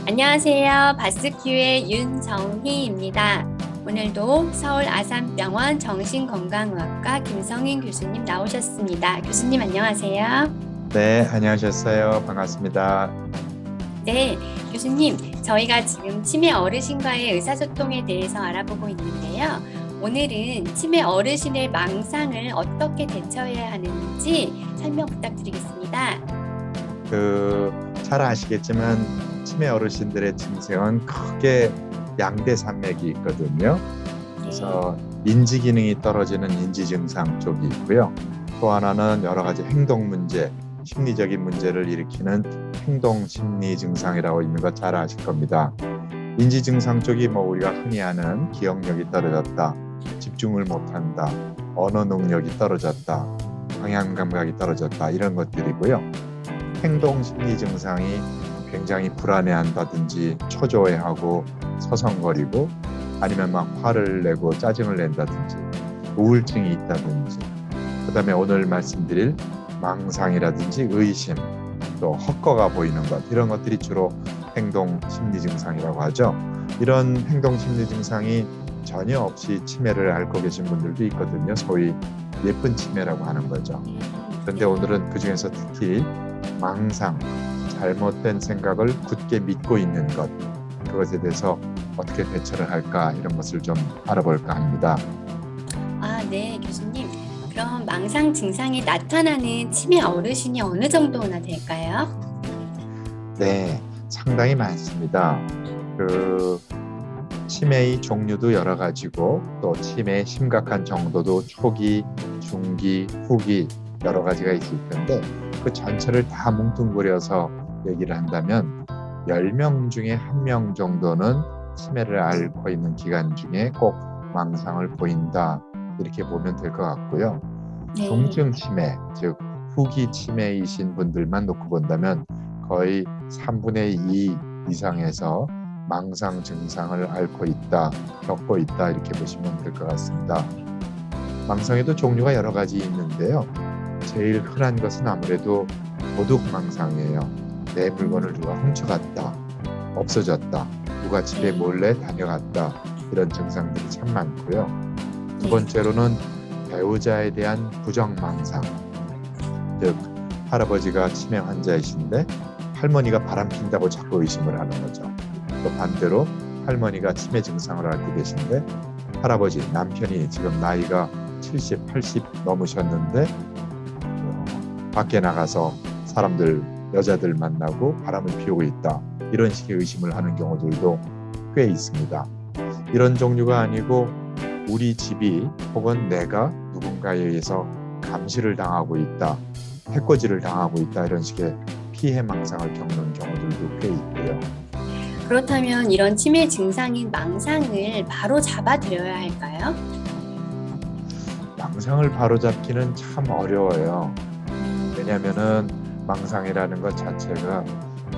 안녕하세요. 바스큐의 윤정희입니다. 오늘도 서울 아산병원 정신건강의학과 김성인 교수님 나오셨습니다. 교수님 안녕하세요. 네, 안녕하셨어요. 반갑습니다. 네, 교수님, 저희가 지금 치매 어르신과의 의사소통에 대해서 알아보고 있는데요. 오늘은 치매 어르신의 망상을 어떻게 대처해야 하는지 설명 부탁드리겠습니다. 잘 아시겠지만 치매 어르신들의 증상은 크게 양대 산맥이 있거든요. 그래서 인지 기능이 떨어지는 인지 증상 쪽이 있고요. 또 하나는 여러 가지 행동 문제, 심리적인 문제를 일으키는 행동 심리 증상이라고 있는 거 잘 아실 겁니다. 인지 증상 쪽이 우리가 흔히 아는 기억력이 떨어졌다, 집중을 못한다, 언어 능력이 떨어졌다, 방향 감각이 떨어졌다 이런 것들이고요. 행동 심리 증상이 굉장히 불안해한다든지 초조해하고 서성거리고 아니면 막 화를 내고 짜증을 낸다든지 우울증이 있다든지 그다음에 오늘 말씀드릴 망상이라든지 의심 또 헛거가 보이는 것 이런 것들이 주로 행동 심리 증상이라고 하죠. 이런 행동 심리 증상이 전혀 없이 치매를 앓고 계신 분들도 있거든요. 소위 예쁜 치매라고 하는 거죠. 그런데 오늘은 그중에서 특히 망상, 잘못된 생각을 굳게 믿고 있는 것, 그것에 대해서 어떻게 대처를 할까 이런 것을 좀 알아볼까 합니다. 네, 교수님. 그럼 망상 증상이 나타나는 치매 어르신이 어느 정도나 될까요? 네, 상당히 많습니다. 치매의 종류도 여러 가지고 또 치매의 심각한 정도도 초기, 중기, 후기 여러 가지가 있을 텐데 그 전체를 다 뭉뚱그려서 얘기를 한다면 10명 중에 1명 정도는 치매를 앓고 있는 기간 중에 꼭 망상을 보인다 이렇게 보면 될 것 같고요. 네. 중증 치매, 즉 후기 치매이신 분들만 놓고 본다면 거의 3분의 2 이상에서 망상 증상을 앓고 있다, 겪고 있다 이렇게 보시면 될 것 같습니다. 망상에도 종류가 여러 가지 있는데요. 제일 흔한 것은 아무래도 도둑 망상이에요. 내 물건을 누가 훔쳐갔다, 없어졌다, 누가 집에 몰래 다녀갔다 이런 증상들이 참 많고요. 두 번째로는 배우자에 대한 부정망상, 즉 할아버지가 치매 환자이신데 할머니가 바람핀다고 자꾸 의심을 하는 거죠. 또 반대로 할머니가 치매 증상을 앓고 계신데 할아버지, 남편이 지금 나이가 70, 80 넘으셨는데 밖에 나가서 사람들, 여자들 만나고 바람을 피우고 있다. 이런 식의 의심을 하는 경우들도 꽤 있습니다. 이런 종류가 아니고 우리 집이 혹은 내가 누군가에 의해서 감시를 당하고 있다, 해코지를 당하고 있다 이런 식의 피해 망상을 겪는 경우들도 꽤 있고요. 그렇다면 이런 치매 증상인 망상을 바로 잡아드려야 할까요? 망상을 바로잡기는 참 어려워요. 왜냐하면은 망상이라는 것 자체가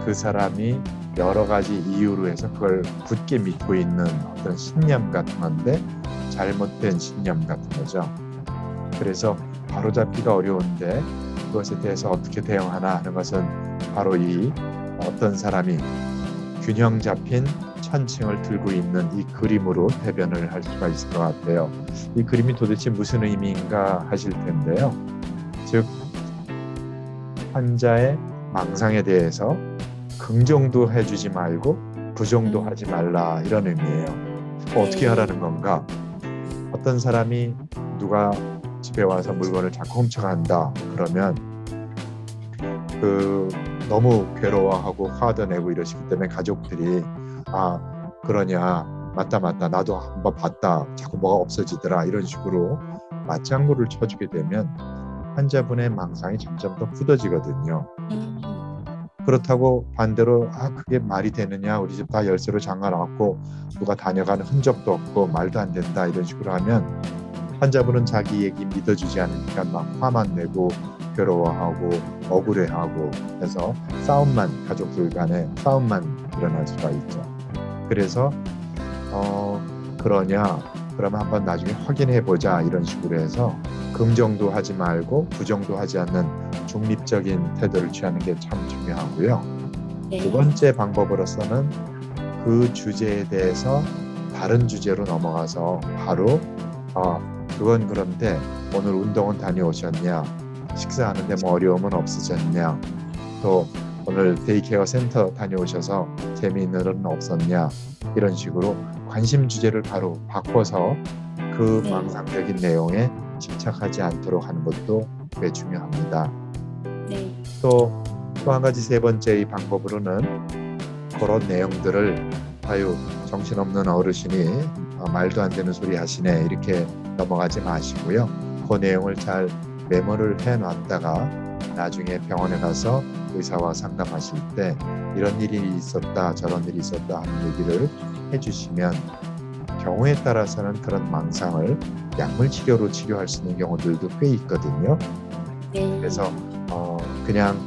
그 사람이 여러 가지 이유로 해서 그걸 굳게 믿고 있는 어떤 신념 같은 건데 잘못된 신념 같은 거죠. 그래서 바로잡기가 어려운데 그것에 대해서 어떻게 대응하나 하는 것은 바로 이 어떤 사람이 균형 잡힌 천칭을 들고 있는 이 그림으로 대변을 할 수가 있을 것 같아요. 이 그림이 도대체 무슨 의미인가 하실 텐데요. 즉 환자의 망상에 대해서 긍정도 해주지 말고 부정도 하지 말라 이런 의미예요. 어떻게 하라는 건가? 어떤 사람이 누가 집에 와서 물건을 자꾸 훔쳐간다 그러면 너무 괴로워하고 화도 내고 이러시기 때문에 가족들이 그러냐 맞다 나도 한번 봤다 자꾸 뭐가 없어지더라 이런 식으로 맞장구를 쳐주게 되면 환자분의 망상이 점점 더 굳어지거든요. 그렇다고 반대로 그게 말이 되느냐 우리 집 다 열쇠로 잠가놨고 누가 다녀가는 흔적도 없고 말도 안 된다 이런 식으로 하면 환자분은 자기 얘기 믿어주지 않으니까 막 화만 내고 괴로워하고 억울해하고 해서 가족들 간에 싸움만 일어날 수가 있죠. 그래서 그러냐 그러면 한번 나중에 확인해 보자 이런 식으로 해서 긍정도 하지 말고 부정도 하지 않는 중립적인 태도를 취하는 게 참 중요하고요. 네. 두 번째 방법으로서는 그 주제에 대해서 다른 주제로 넘어가서 바로 그건 그런데 오늘 운동은 다녀오셨냐? 식사하는데 뭐 어려움은 없으셨냐? 또 오늘 데이케어 센터 다녀오셔서 재미있는 일은 없었냐? 이런 식으로 관심 주제를 바로 바꿔서 그 네. 망상적인 내용에 집착하지 않도록 하는 것도 꽤 중요합니다. 네. 또 한 가지 세 번째 이 방법으로는 그런 내용들을 아유 정신없는 어르신이 말도 안 되는 소리 하시네 이렇게 넘어가지 마시고요. 그 내용을 잘 메모를 해놨다가 나중에 병원에 가서 의사와 상담하실 때 이런 일이 있었다 저런 일이 있었다 하는 얘기를 해주시면 경우에 따라서는 그런 망상을 약물 치료로 치료할 수 있는 경우들도 꽤 있거든요. 네. 그래서 그냥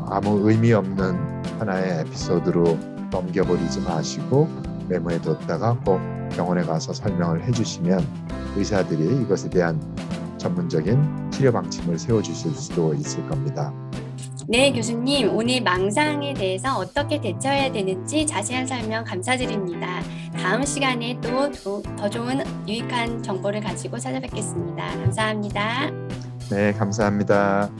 아무 의미 없는 하나의 에피소드로 넘겨버리지 마시고 메모해 뒀다가 꼭 병원에 가서 설명을 해주시면 의사들이 이것에 대한 전문적인 치료 방침을 세워주실 수도 있을 겁니다. 네, 교수님, 오늘 망상에 대해서 어떻게 대처해야 되는지 자세한 설명 감사드립니다. 다음 시간에 또 더 좋은 유익한 정보를 가지고 찾아뵙겠습니다. 감사합니다. 네, 감사합니다.